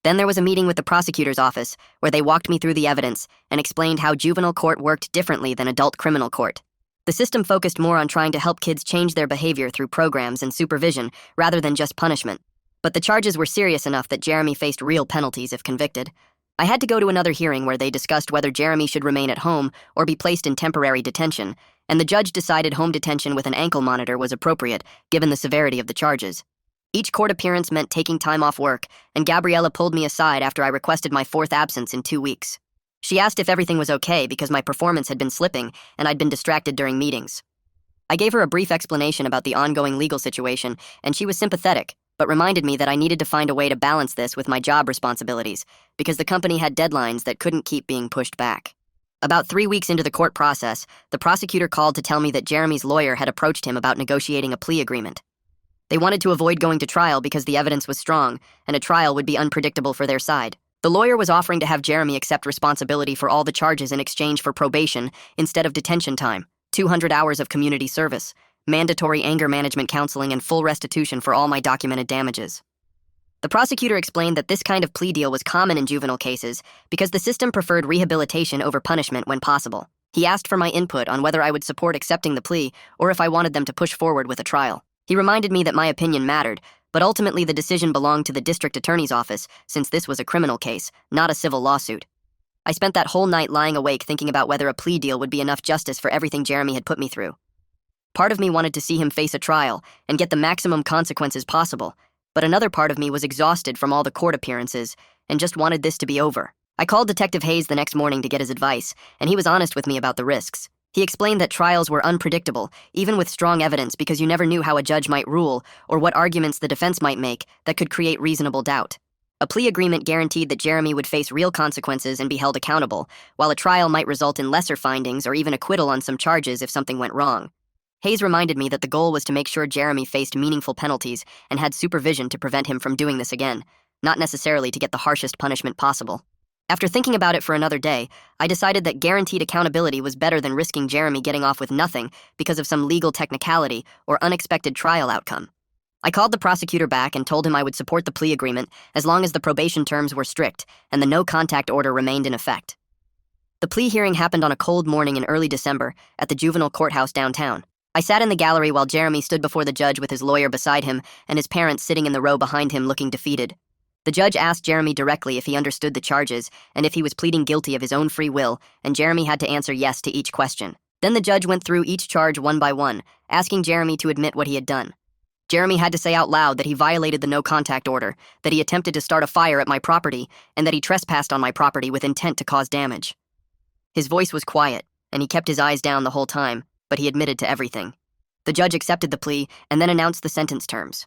Then there was a meeting with the prosecutor's office where they walked me through the evidence and explained how juvenile court worked differently than adult criminal court. The system focused more on trying to help kids change their behavior through programs and supervision rather than just punishment. But the charges were serious enough that Jeremy faced real penalties if convicted. I had to go to another hearing where they discussed whether Jeremy should remain at home or be placed in temporary detention, and the judge decided home detention with an ankle monitor was appropriate given the severity of the charges. Each court appearance meant taking time off work, and Gabriella pulled me aside after I requested my 4th absence in 2 weeks. She asked if everything was okay because my performance had been slipping and I'd been distracted during meetings. I gave her a brief explanation about the ongoing legal situation, and she was sympathetic, but reminded me that I needed to find a way to balance this with my job responsibilities because the company had deadlines that couldn't keep being pushed back. About 3 weeks into the court process, the prosecutor called to tell me that Jeremy's lawyer had approached him about negotiating a plea agreement. They wanted to avoid going to trial because the evidence was strong, and a trial would be unpredictable for their side. The lawyer was offering to have Jeremy accept responsibility for all the charges in exchange for probation instead of detention time, 200 hours of community service, mandatory anger management counseling, and full restitution for all my documented damages. The prosecutor explained that this kind of plea deal was common in juvenile cases because the system preferred rehabilitation over punishment when possible. He asked for my input on whether I would support accepting the plea or if I wanted them to push forward with a trial. He reminded me that my opinion mattered, but ultimately the decision belonged to the district attorney's office since this was a criminal case, not a civil lawsuit. I spent that whole night lying awake thinking about whether a plea deal would be enough justice for everything Jeremy had put me through. Part of me wanted to see him face a trial and get the maximum consequences possible, but another part of me was exhausted from all the court appearances and just wanted this to be over. I called Detective Hayes the next morning to get his advice, and he was honest with me about the risks. He explained that trials were unpredictable, even with strong evidence, because you never knew how a judge might rule or what arguments the defense might make that could create reasonable doubt. A plea agreement guaranteed that Jeremy would face real consequences and be held accountable, while a trial might result in lesser findings or even acquittal on some charges if something went wrong. Hayes reminded me that the goal was to make sure Jeremy faced meaningful penalties and had supervision to prevent him from doing this again, not necessarily to get the harshest punishment possible. After thinking about it for another day, I decided that guaranteed accountability was better than risking Jeremy getting off with nothing because of some legal technicality or unexpected trial outcome. I called the prosecutor back and told him I would support the plea agreement as long as the probation terms were strict and the no-contact order remained in effect. The plea hearing happened on a cold morning in early December at the juvenile courthouse downtown. I sat in the gallery while Jeremy stood before the judge with his lawyer beside him and his parents sitting in the row behind him looking defeated. The judge asked Jeremy directly if he understood the charges and if he was pleading guilty of his own free will, and Jeremy had to answer yes to each question. Then the judge went through each charge one by one, asking Jeremy to admit what he had done. Jeremy had to say out loud that he violated the no-contact order, that he attempted to start a fire at my property, and that he trespassed on my property with intent to cause damage. His voice was quiet, and he kept his eyes down the whole time, but he admitted to everything. The judge accepted the plea and then announced the sentence terms.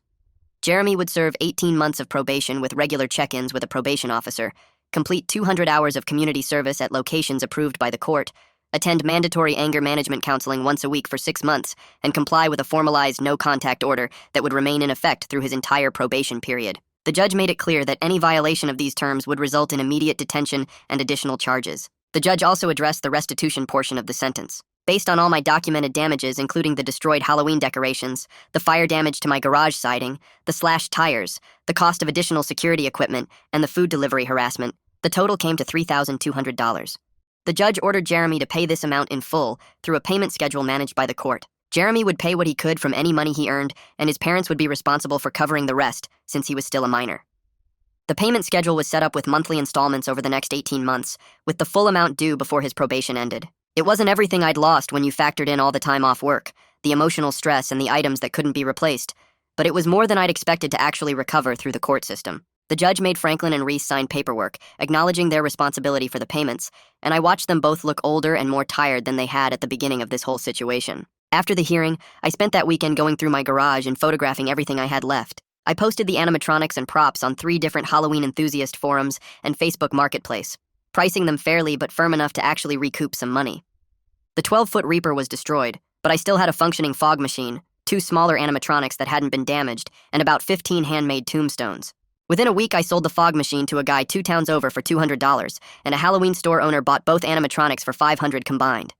Jeremy would serve 18 months of probation with regular check-ins with a probation officer, complete 200 hours of community service at locations approved by the court, attend mandatory anger management counseling once a week for 6 months, and comply with a formalized no-contact order that would remain in effect through his entire probation period. The judge made it clear that any violation of these terms would result in immediate detention and additional charges. The judge also addressed the restitution portion of the sentence. Based on all my documented damages, including the destroyed Halloween decorations, the fire damage to my garage siding, the slashed tires, the cost of additional security equipment, and the food delivery harassment, the total came to $3,200. The judge ordered Jeremy to pay this amount in full through a payment schedule managed by the court. Jeremy would pay what he could from any money he earned, and his parents would be responsible for covering the rest since he was still a minor. The payment schedule was set up with monthly installments over the next 18 months, with the full amount due before his probation ended. It wasn't everything I'd lost when you factored in all the time off work, the emotional stress, and the items that couldn't be replaced, but it was more than I'd expected to actually recover through the court system. The judge made Franklin and Reese sign paperwork, acknowledging their responsibility for the payments, and I watched them both look older and more tired than they had at the beginning of this whole situation. After the hearing, I spent that weekend going through my garage and photographing everything I had left. I posted the animatronics and props on 3 different Halloween enthusiast forums and Facebook Marketplace, pricing them fairly but firm enough to actually recoup some money. The 12-foot Reaper was destroyed, but I still had a functioning fog machine, 2 smaller animatronics that hadn't been damaged, and about 15 handmade tombstones. Within a week, I sold the fog machine to a guy 2 towns over for $200, and a Halloween store owner bought both animatronics for $500 combined.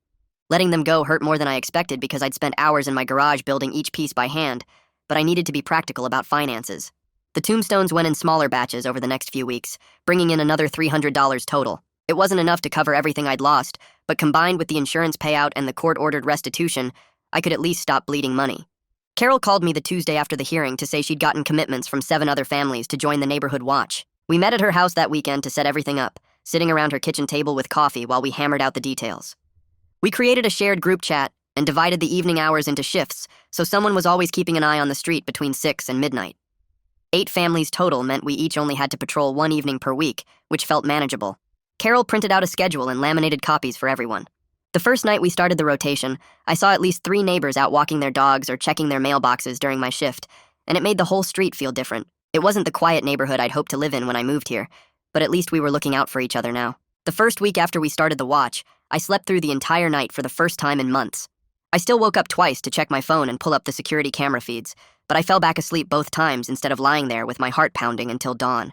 Letting them go hurt more than I expected because I'd spent hours in my garage building each piece by hand, but I needed to be practical about finances. The tombstones went in smaller batches over the next few weeks, bringing in another $300 total. It wasn't enough to cover everything I'd lost, but combined with the insurance payout and the court-ordered restitution, I could at least stop bleeding money. Carol called me the Tuesday after the hearing to say she'd gotten commitments from 7 other families to join the neighborhood watch. We met at her house that weekend to set everything up, sitting around her kitchen table with coffee while we hammered out the details. We created a shared group chat and divided the evening hours into shifts, so someone was always keeping an eye on the street between 6 and midnight. 8 families total meant we each only had to patrol 1 evening per week, which felt manageable. Carol printed out a schedule and laminated copies for everyone. The first night we started the rotation, I saw at least 3 neighbors out walking their dogs or checking their mailboxes during my shift, and it made the whole street feel different. It wasn't the quiet neighborhood I'd hoped to live in when I moved here, but at least we were looking out for each other now. The first week after we started the watch, I slept through the entire night for the first time in months. I still woke up twice to check my phone and pull up the security camera feeds, but I fell back asleep both times instead of lying there with my heart pounding until dawn.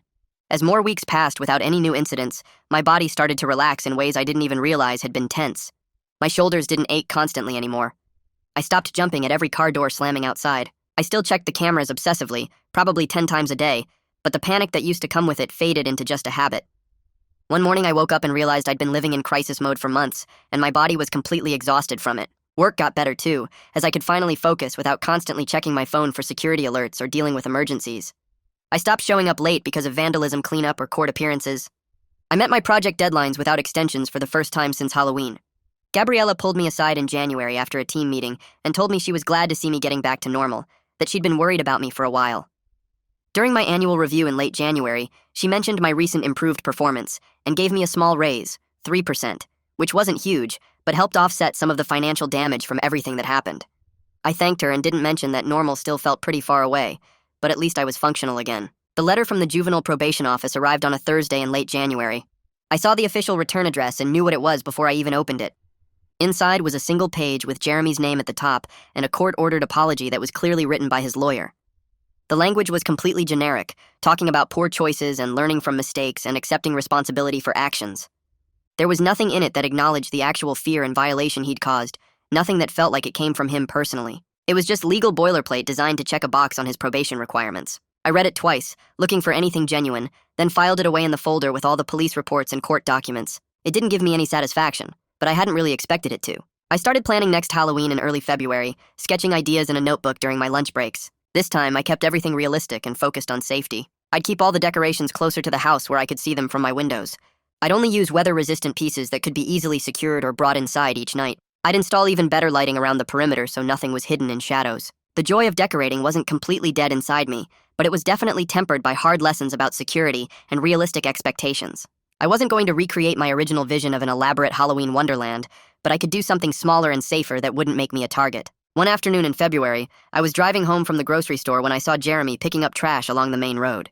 As more weeks passed without any new incidents, my body started to relax in ways I didn't even realize had been tense. My shoulders didn't ache constantly anymore. I stopped jumping at every car door slamming outside. I still checked the cameras obsessively, probably 10 times a day, but the panic that used to come with it faded into just a habit. One morning I woke up and realized I'd been living in crisis mode for months, and my body was completely exhausted from it. Work got better too, as I could finally focus without constantly checking my phone for security alerts or dealing with emergencies. I stopped showing up late because of vandalism cleanup or court appearances. I met my project deadlines without extensions for the first time since Halloween. Gabriella pulled me aside in January after a team meeting and told me she was glad to see me getting back to normal, that she'd been worried about me for a while. During my annual review in late January, she mentioned my recent improved performance and gave me a small raise, 3%, which wasn't huge, but helped offset some of the financial damage from everything that happened. I thanked her and didn't mention that normal still felt pretty far away, but at least I was functional again. The letter from the juvenile probation office arrived on a Thursday in late January. I saw the official return address and knew what it was before I even opened it. Inside was a single page with Jeremy's name at the top and a court-ordered apology that was clearly written by his lawyer. The language was completely generic, talking about poor choices and learning from mistakes and accepting responsibility for actions. There was nothing in it that acknowledged the actual fear and violation he'd caused, nothing that felt like it came from him personally. It was just legal boilerplate designed to check a box on his probation requirements. I read it twice, looking for anything genuine, then filed it away in the folder with all the police reports and court documents. It didn't give me any satisfaction, but I hadn't really expected it to. I started planning next Halloween in early February, sketching ideas in a notebook during my lunch breaks. This time, I kept everything realistic and focused on safety. I'd keep all the decorations closer to the house where I could see them from my windows. I'd only use weather-resistant pieces that could be easily secured or brought inside each night. I'd install even better lighting around the perimeter so nothing was hidden in shadows. The joy of decorating wasn't completely dead inside me, but it was definitely tempered by hard lessons about security and realistic expectations. I wasn't going to recreate my original vision of an elaborate Halloween wonderland, but I could do something smaller and safer that wouldn't make me a target. One afternoon in February, I was driving home from the grocery store when I saw Jeremy picking up trash along the main road.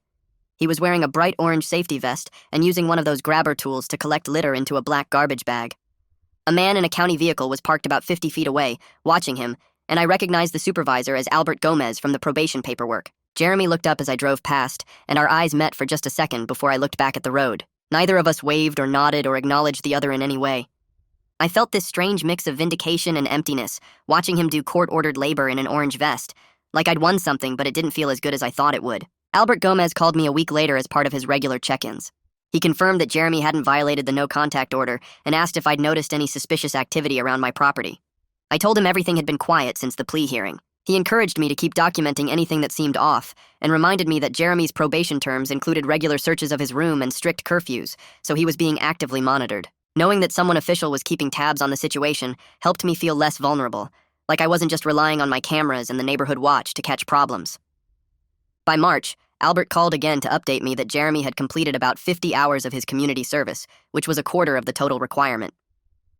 He was wearing a bright orange safety vest and using one of those grabber tools to collect litter into a black garbage bag. A man in a county vehicle was parked about 50 feet away, watching him, and I recognized the supervisor as Albert Gomez from the probation paperwork. Jeremy looked up as I drove past, and our eyes met for just a second before I looked back at the road. Neither of us waved or nodded or acknowledged the other in any way. I felt this strange mix of vindication and emptiness, watching him do court-ordered labor in an orange vest. Like I'd won something, but it didn't feel as good as I thought it would. Albert Gomez called me a week later as part of his regular check-ins. He confirmed that Jeremy hadn't violated the no-contact order and asked if I'd noticed any suspicious activity around my property. I told him everything had been quiet since the plea hearing. He encouraged me to keep documenting anything that seemed off and reminded me that Jeremy's probation terms included regular searches of his room and strict curfews, so he was being actively monitored. Knowing that someone official was keeping tabs on the situation helped me feel less vulnerable, like I wasn't just relying on my cameras and the neighborhood watch to catch problems. By March, Albert called again to update me that Jeremy had completed about 50 hours of his community service, which was a quarter of the total requirement.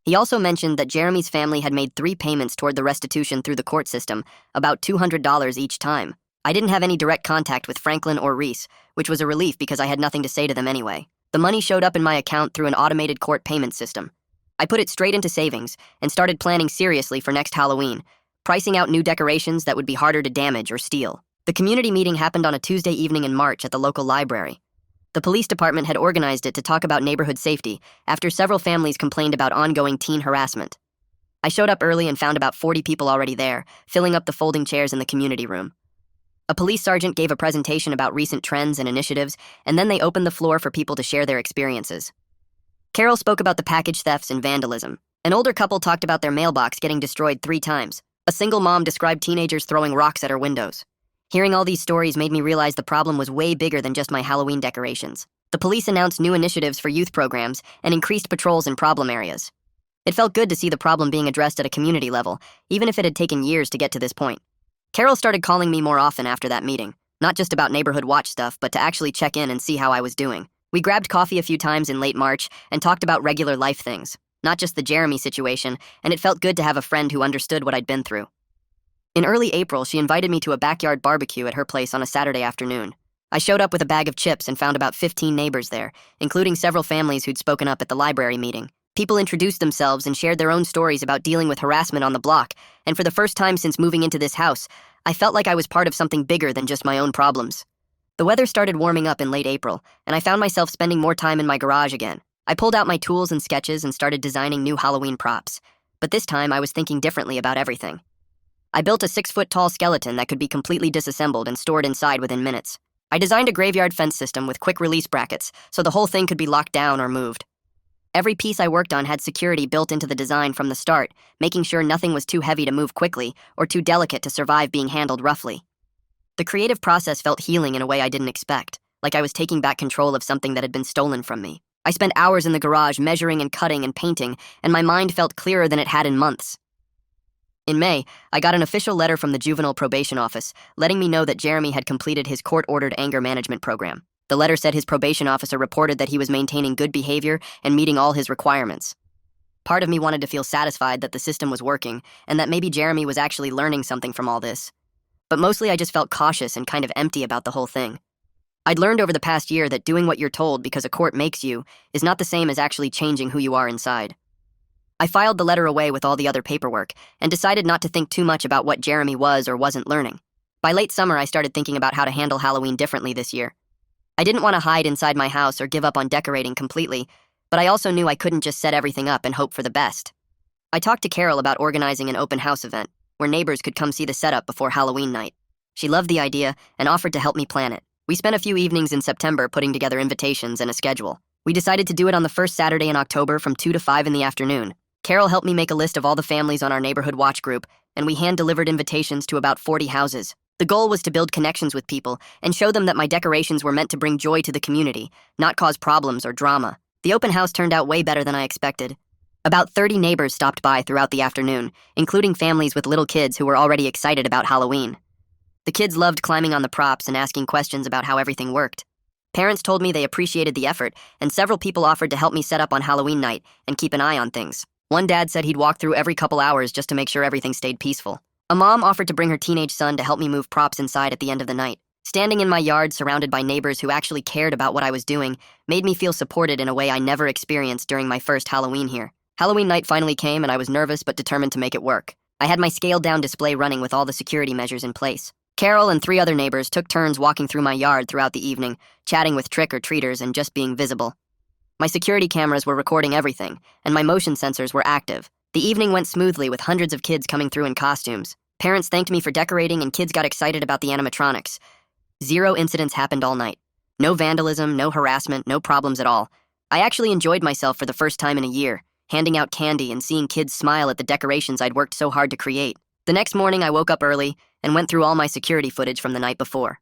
He also mentioned that Jeremy's family had made 3 payments toward the restitution through the court system, about $200 each time. I didn't have any direct contact with Franklin or Reese, which was a relief because I had nothing to say to them anyway. The money showed up in my account through an automated court payment system. I put it straight into savings and started planning seriously for next Halloween, pricing out new decorations that would be harder to damage or steal. The community meeting happened on a Tuesday evening in March at the local library. The police department had organized it to talk about neighborhood safety after several families complained about ongoing teen harassment. I showed up early and found about 40 people already there, filling up the folding chairs in the community room. A police sergeant gave a presentation about recent trends and initiatives, and then they opened the floor for people to share their experiences. Carol spoke about the package thefts and vandalism. An older couple talked about their mailbox getting destroyed 3 times. A single mom described teenagers throwing rocks at her windows. Hearing all these stories made me realize the problem was way bigger than just my Halloween decorations. The police announced new initiatives for youth programs and increased patrols in problem areas. It felt good to see the problem being addressed at a community level, even if it had taken years to get to this point. Carol started calling me more often after that meeting, not just about neighborhood watch stuff, but to actually check in and see how I was doing. We grabbed coffee a few times in late March and talked about regular life things, not just the Jeremy situation, and it felt good to have a friend who understood what I'd been through. In early April, she invited me to a backyard barbecue at her place on a Saturday afternoon. I showed up with a bag of chips and found about 15 neighbors there, including several families who'd spoken up at the library meeting. People introduced themselves and shared their own stories about dealing with harassment on the block, and for the first time since moving into this house, I felt like I was part of something bigger than just my own problems. The weather started warming up in late April, and I found myself spending more time in my garage again. I pulled out my tools and sketches and started designing new Halloween props. But this time, I was thinking differently about everything. I built a 6-foot-tall skeleton that could be completely disassembled and stored inside within minutes. I designed a graveyard fence system with quick-release brackets, so the whole thing could be locked down or moved. Every piece I worked on had security built into the design from the start, making sure nothing was too heavy to move quickly or too delicate to survive being handled roughly. The creative process felt healing in a way I didn't expect, like I was taking back control of something that had been stolen from me. I spent hours in the garage measuring and cutting and painting, and my mind felt clearer than it had in months. In May, I got an official letter from the Juvenile Probation Office letting me know that Jeremy had completed his court-ordered anger management program. The letter said his probation officer reported that he was maintaining good behavior and meeting all his requirements. Part of me wanted to feel satisfied that the system was working and that maybe Jeremy was actually learning something from all this. But mostly I just felt cautious and kind of empty about the whole thing. I'd learned over the past year that doing what you're told because a court makes you is not the same as actually changing who you are inside. I filed the letter away with all the other paperwork and decided not to think too much about what Jeremy was or wasn't learning. By late summer, I started thinking about how to handle Halloween differently this year. I didn't want to hide inside my house or give up on decorating completely, but I also knew I couldn't just set everything up and hope for the best. I talked to Carol about organizing an open house event where neighbors could come see the setup before Halloween night. She loved the idea and offered to help me plan it. We spent a few evenings in September putting together invitations and a schedule. We decided to do it on the first Saturday in October from 2 to 5 in the afternoon. Carol helped me make a list of all the families on our neighborhood watch group, and we hand-delivered invitations to about 40 houses. The goal was to build connections with people and show them that my decorations were meant to bring joy to the community, not cause problems or drama. The open house turned out way better than I expected. About 30 neighbors stopped by throughout the afternoon, including families with little kids who were already excited about Halloween. The kids loved climbing on the props and asking questions about how everything worked. Parents told me they appreciated the effort, and several people offered to help me set up on Halloween night and keep an eye on things. One dad said he'd walk through every couple hours just to make sure everything stayed peaceful. A mom offered to bring her teenage son to help me move props inside at the end of the night. Standing in my yard surrounded by neighbors who actually cared about what I was doing made me feel supported in a way I never experienced during my first Halloween here. Halloween night finally came and I was nervous but determined to make it work. I had my scaled-down display running with all the security measures in place. Carol and 3 other neighbors took turns walking through my yard throughout the evening, chatting with trick-or-treaters and just being visible. My security cameras were recording everything, and my motion sensors were active. The evening went smoothly with hundreds of kids coming through in costumes. Parents thanked me for decorating and kids got excited about the animatronics. 0 incidents happened all night. No vandalism, no harassment, no problems at all. I actually enjoyed myself for the first time in a year, handing out candy and seeing kids smile at the decorations I'd worked so hard to create. The next morning I woke up early and went through all my security footage from the night before.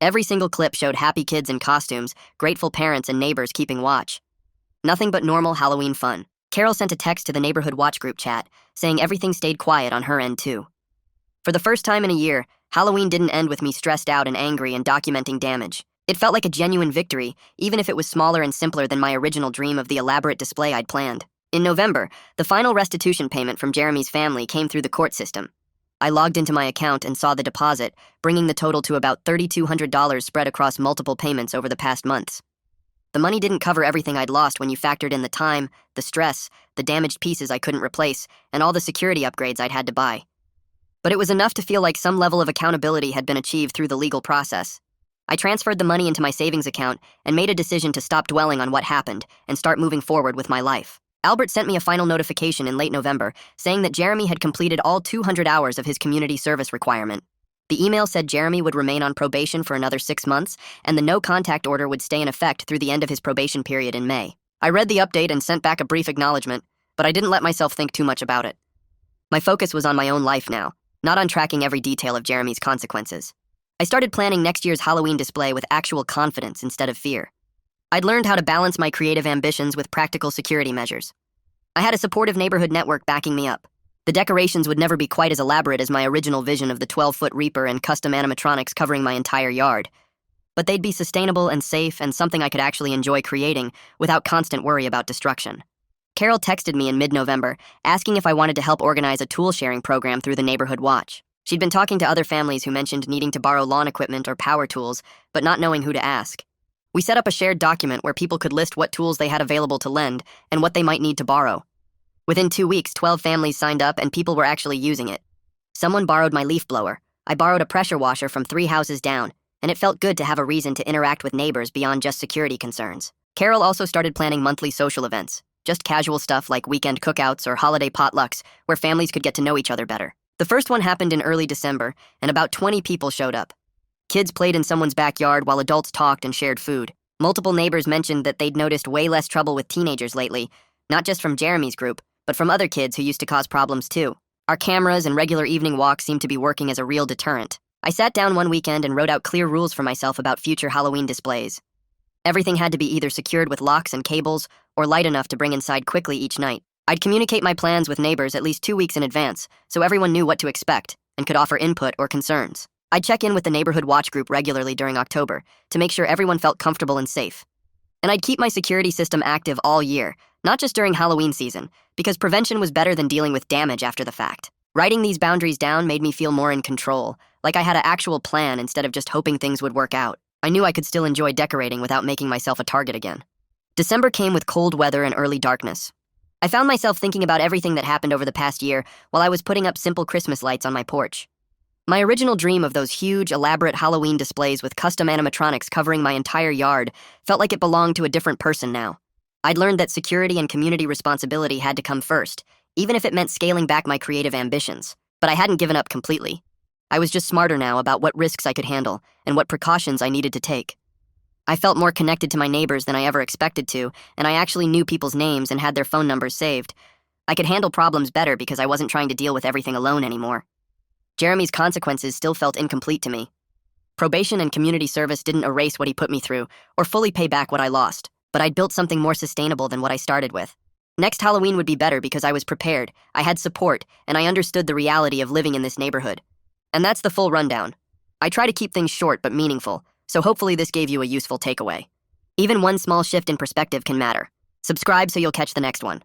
Every single clip showed happy kids in costumes, grateful parents and neighbors keeping watch. Nothing but normal Halloween fun. Carol sent a text to the neighborhood watch group chat, saying everything stayed quiet on her end too. For the first time in a year, Halloween didn't end with me stressed out and angry and documenting damage. It felt like a genuine victory, even if it was smaller and simpler than my original dream of the elaborate display I'd planned. In November, the final restitution payment from Jeremy's family came through the court system. I logged into my account and saw the deposit, bringing the total to about $3,200 spread across multiple payments over the past months. The money didn't cover everything I'd lost when you factored in the time, the stress, the damaged pieces I couldn't replace, and all the security upgrades I'd had to buy. But it was enough to feel like some level of accountability had been achieved through the legal process. I transferred the money into my savings account and made a decision to stop dwelling on what happened and start moving forward with my life. Albert sent me a final notification in late November saying that Jeremy had completed all 200 hours of his community service requirement. The email said Jeremy would remain on probation for another 6 months, and the no-contact order would stay in effect through the end of his probation period in May. I read the update and sent back a brief acknowledgement, but I didn't let myself think too much about it. My focus was on my own life now, not on tracking every detail of Jeremy's consequences. I started planning next year's Halloween display with actual confidence instead of fear. I'd learned how to balance my creative ambitions with practical security measures. I had a supportive neighborhood network backing me up. The decorations would never be quite as elaborate as my original vision of the 12-foot Reaper and custom animatronics covering my entire yard. But they'd be sustainable and safe and something I could actually enjoy creating without constant worry about destruction. Carol texted me in mid-November, asking if I wanted to help organize a tool-sharing program through the Neighborhood Watch. She'd been talking to other families who mentioned needing to borrow lawn equipment or power tools, but not knowing who to ask. We set up a shared document where people could list what tools they had available to lend and what they might need to borrow. Within 2 weeks, 12 families signed up and people were actually using it. Someone borrowed my leaf blower. I borrowed a pressure washer from 3 houses down, and it felt good to have a reason to interact with neighbors beyond just security concerns. Carol also started planning monthly social events, just casual stuff like weekend cookouts or holiday potlucks where families could get to know each other better. The first one happened in early December, and about 20 people showed up. Kids played in someone's backyard while adults talked and shared food. Multiple neighbors mentioned that they'd noticed way less trouble with teenagers lately, not just from Jeremy's group, but from other kids who used to cause problems too. Our cameras and regular evening walks seemed to be working as a real deterrent. I sat down one weekend and wrote out clear rules for myself about future Halloween displays. Everything had to be either secured with locks and cables or light enough to bring inside quickly each night. I'd communicate my plans with neighbors at least 2 weeks in advance so everyone knew what to expect and could offer input or concerns. I'd check in with the neighborhood watch group regularly during October to make sure everyone felt comfortable and safe. And I'd keep my security system active all year, not just during Halloween season, because prevention was better than dealing with damage after the fact. Writing these boundaries down made me feel more in control, like I had an actual plan instead of just hoping things would work out. I knew I could still enjoy decorating without making myself a target again. December came with cold weather and early darkness. I found myself thinking about everything that happened over the past year while I was putting up simple Christmas lights on my porch. My original dream of those huge, elaborate Halloween displays with custom animatronics covering my entire yard felt like it belonged to a different person now. I'd learned that security and community responsibility had to come first, even if it meant scaling back my creative ambitions. But I hadn't given up completely. I was just smarter now about what risks I could handle and what precautions I needed to take. I felt more connected to my neighbors than I ever expected to, and I actually knew people's names and had their phone numbers saved. I could handle problems better because I wasn't trying to deal with everything alone anymore. Jeremy's consequences still felt incomplete to me. Probation and community service didn't erase what he put me through or fully pay back what I lost, but I'd built something more sustainable than what I started with. Next Halloween would be better because I was prepared, I had support, and I understood the reality of living in this neighborhood. And that's the full rundown. I try to keep things short but meaningful, so hopefully this gave you a useful takeaway. Even one small shift in perspective can matter. Subscribe so you'll catch the next one.